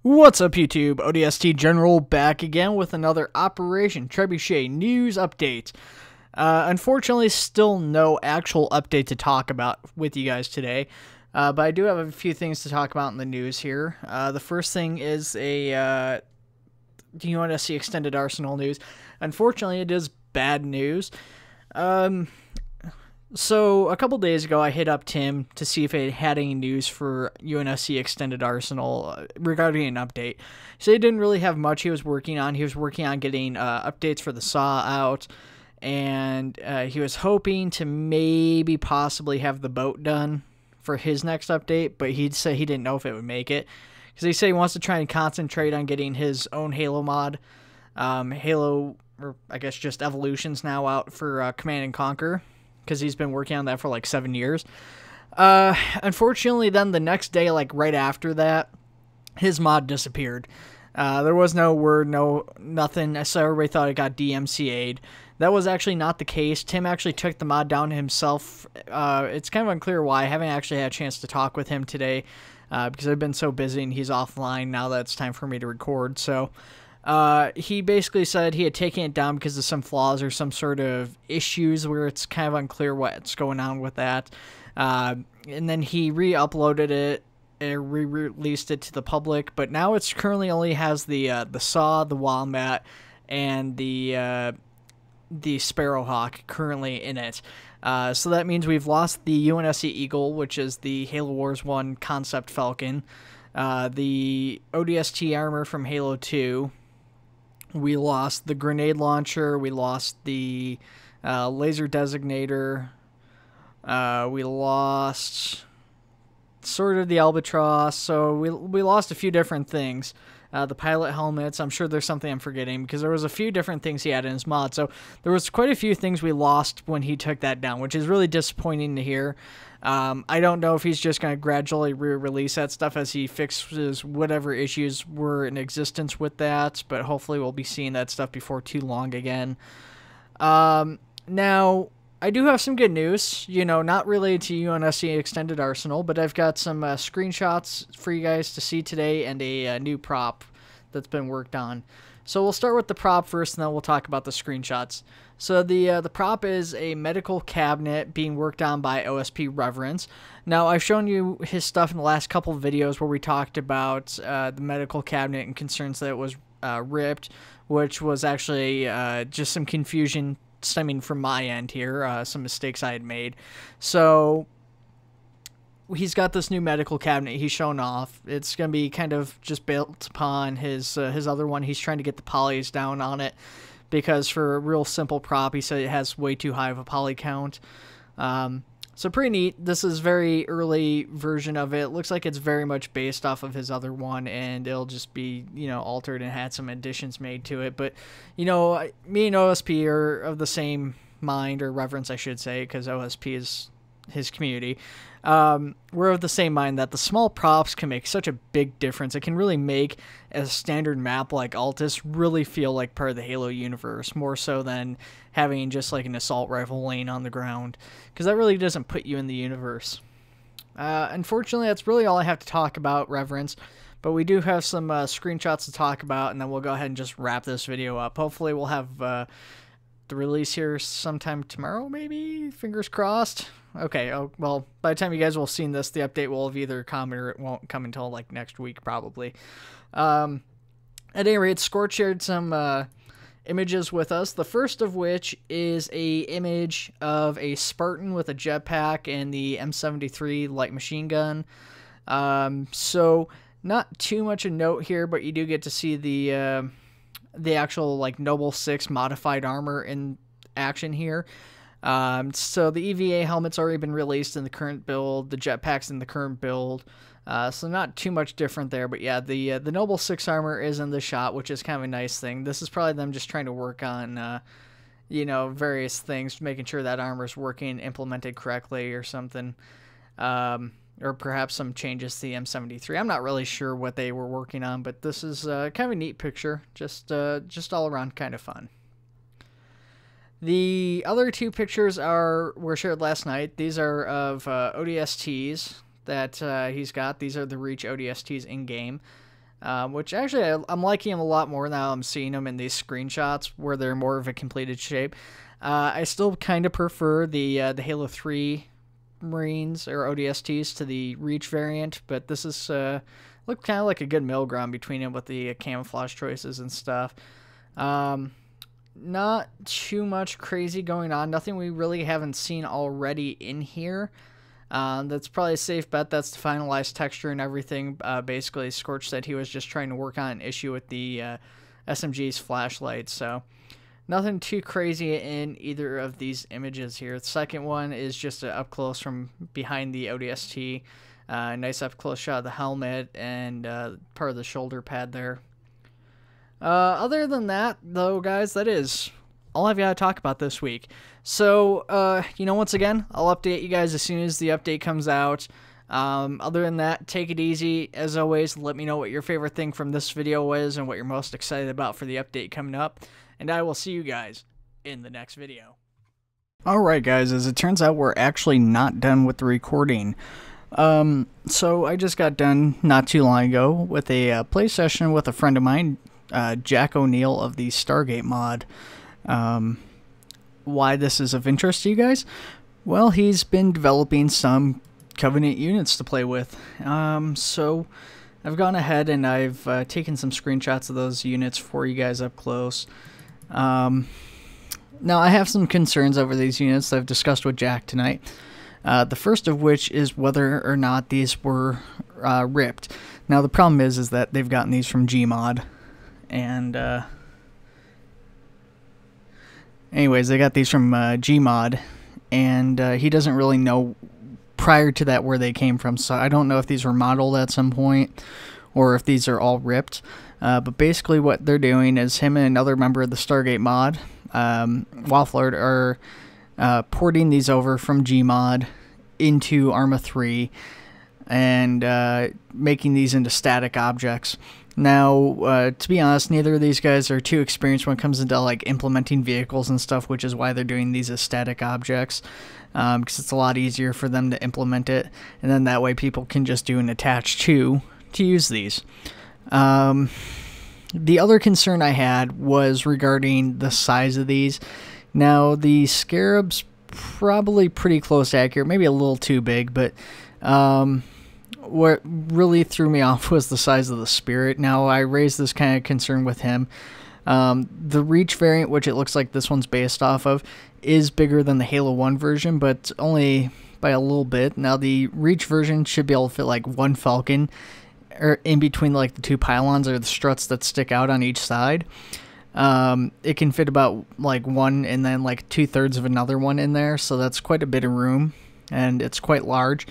What's up, YouTube? ODST General back again with another Operation Trebuchet news update. Unfortunately, still no actual update to talk about with you guys today, but I do have a few things to talk about in the news here. The first thing is a UNSC Extended Arsenal news. Unfortunately, it is bad news. So, a couple days ago, I hit up Tim to see if it had any news for UNSC Extended Arsenal regarding an update. So, he didn't really have much he was working on. He was working on getting updates for the SAW out, and he was hoping to maybe possibly have the boat done for his next update, but he'd say he didn't know if it would make it. Because he said he wants to try and concentrate on getting his own Halo mod, Halo, or I guess just Evolutions now out for Command and Conquer, because he's been working on that for like 7 years. Unfortunately, then the next day, like right after that, his mod disappeared. There was no word, nothing, so everybody thought it got DMCA'd. That was actually not the case. Tim actually took the mod down himself. It's kind of unclear why. I haven't actually had a chance to talk with him today because I've been so busy and he's offline now that it's time for me to record. So he basically said he had taken it down because of some flaws or some sort of issues where it's kind of unclear what's going on with that. And then he re-uploaded it and re-released it to the public, but now it's currently only has the SAW, the Wombat, and the Sparrowhawk currently in it. So that means we've lost the UNSC Eagle, which is the Halo Wars 1 concept Falcon, the ODST armor from Halo 2, we lost the grenade launcher, we lost the laser designator, we lost sort of the albatross, so we lost a few different things. The pilot helmets, I'm sure there's something I'm forgetting because there was a few different things he had in his mod, so there was quite a few things we lost when he took that down, which is really disappointing to hear. I don't know if he's just going to gradually re-release that stuff as he fixes whatever issues were in existence with that, but hopefully we'll be seeing that stuff before too long again. Now, I do have some good news, not related to UNSC Extended Arsenal, but I've got some screenshots for you guys to see today and a new prop that's been worked on. So we'll start with the prop first, and then we'll talk about the screenshots. So the prop is a medical cabinet being worked on by OSP Reverence. Now, I've shown you his stuff in the last couple of videos where we talked about the medical cabinet and concerns that it was ripped, which was actually just some confusion stemming from my end here, some mistakes I had made. So he's got this new medical cabinet he's shown off. It's going to be kind of just built upon his other one. He's trying to get the polys down on it because for a real simple prop, he said it has way too high of a poly count. So pretty neat. This is very early version of it. Looks like it's very much based off of his other one, and it'll just be, altered and had some additions made to it. But, me and OSP are of the same mind, or reverence, I should say, because OSP is his community. We're of the same mind that the small props can make such a big difference. It can really make a standard map like Altus really feel like part of the Halo universe, more so than having just like an assault rifle laying on the ground, because that really doesn't put you in the universe. Unfortunately, that's really all I have to talk about Reverence, but we do have some screenshots to talk about, and then we'll go ahead and just wrap this video up. Hopefully we'll have the release here sometime tomorrow, maybe? Fingers crossed. Okay, well, by the time you guys will have seen this, the update will have either come or it won't come until like next week, probably. At any rate, Scorch shared some images with us. The first of which is a image of a Spartan with a jetpack and the M73 light machine gun. So not too much a note here, but you do get to see the actual like Noble 6 modified armor in action here. So the EVA helmet's already been released in the current build, the jetpack's in the current build, so not too much different there, but yeah, the Noble 6 armor is in the shot, which is kind of a nice thing. This is probably them just trying to work on, various things, making sure that armor's working, implemented correctly or something, or perhaps some changes to the M73. I'm not really sure what they were working on, but this is kind of a neat picture, just all around kind of fun. The other two pictures were shared last night. These are of ODSTs that he's got. These are the Reach ODSTs in-game. which actually I'm liking them a lot more now I'm seeing them in these screenshots where they're more of a completed shape. I still kind of prefer the Halo 3 Marines or ODSTs to the Reach variant, but this is look kind of like a good middle ground between it with the camouflage choices and stuff. Not too much crazy going on. Nothing we really haven't seen already in here. That's probably a safe bet. That's the finalized texture and everything. Basically, Scorch said he was just trying to work on an issue with the SMG's flashlight. So nothing too crazy in either of these images here. The second one is just an up close from behind the ODST. Nice up close shot of the helmet and part of the shoulder pad there. Other than that, though, guys, that is all I've got to talk about this week. So, once again, I'll update you guys as soon as the update comes out. Other than that, take it easy. As always, let me know what your favorite thing from this video was and what you're most excited about for the update coming up. And I will see you guys in the next video. Alright, guys, as it turns out, we're actually not done with the recording. So I just got done not too long ago with a play session with a friend of mine, Jack O'Neill of the Stargate mod. Why this is of interest to you guys? Well, he's been developing some Covenant units to play with. So I've gone ahead and I've taken some screenshots of those units for you guys up close. Now I have some concerns over these units that I've discussed with Jack tonight. The first of which is whether or not these were ripped. Now the problem is that they've gotten these from Gmod. And anyways, they got these from Gmod, and he doesn't really know prior to that where they came from, so I don't know if these were modeled at some point or if these are all ripped. But basically what they're doing is him and another member of the Stargate mod, Wafflord, are porting these over from Gmod into Arma 3 and making these into static objects. Now, to be honest, neither of these guys are too experienced when it comes into like implementing vehicles and stuff, which is why they're doing these as static objects, because it's a lot easier for them to implement it, and then that way people can just do an attach to use these. The other concern I had was regarding the size of these. Now, the Scarab's probably pretty close to accurate, maybe a little too big, but what really threw me off was the size of the Spirit. Now, I raised this kind of concern with him. The Reach variant, which it looks like this one's based off of, is bigger than the Halo 1 version, but only by a little bit. Now, the Reach version should be able to fit like one Falcon or in between like the two pylons or the struts that stick out on each side. It can fit about like one and then like 2/3 of another one in there, so that's quite a bit of room, and it's quite large.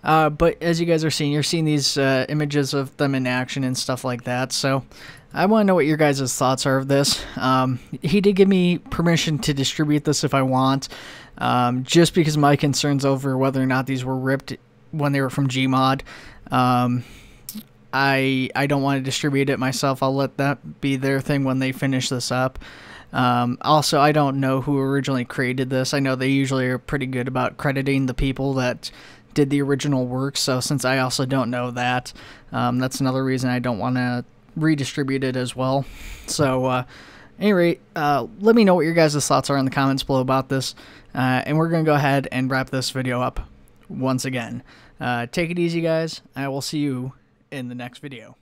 But as you guys are seeing, you're seeing these images of them in action and stuff like that, so I want to know what your guys' thoughts are of this. He did give me permission to distribute this if I want, just because of my concerns over whether or not these were ripped when they were from Gmod. I don't want to distribute it myself. I'll let that be their thing when they finish this up. Also, I don't know who originally created this. I know they usually are pretty good about crediting the people that did the original work, so since I also don't know that, that's another reason I don't want to redistribute it as well. So, at any rate, let me know what your guys' thoughts are in the comments below about this, and we're going to go ahead and wrap this video up once again. Take it easy, guys. I will see you in the next video.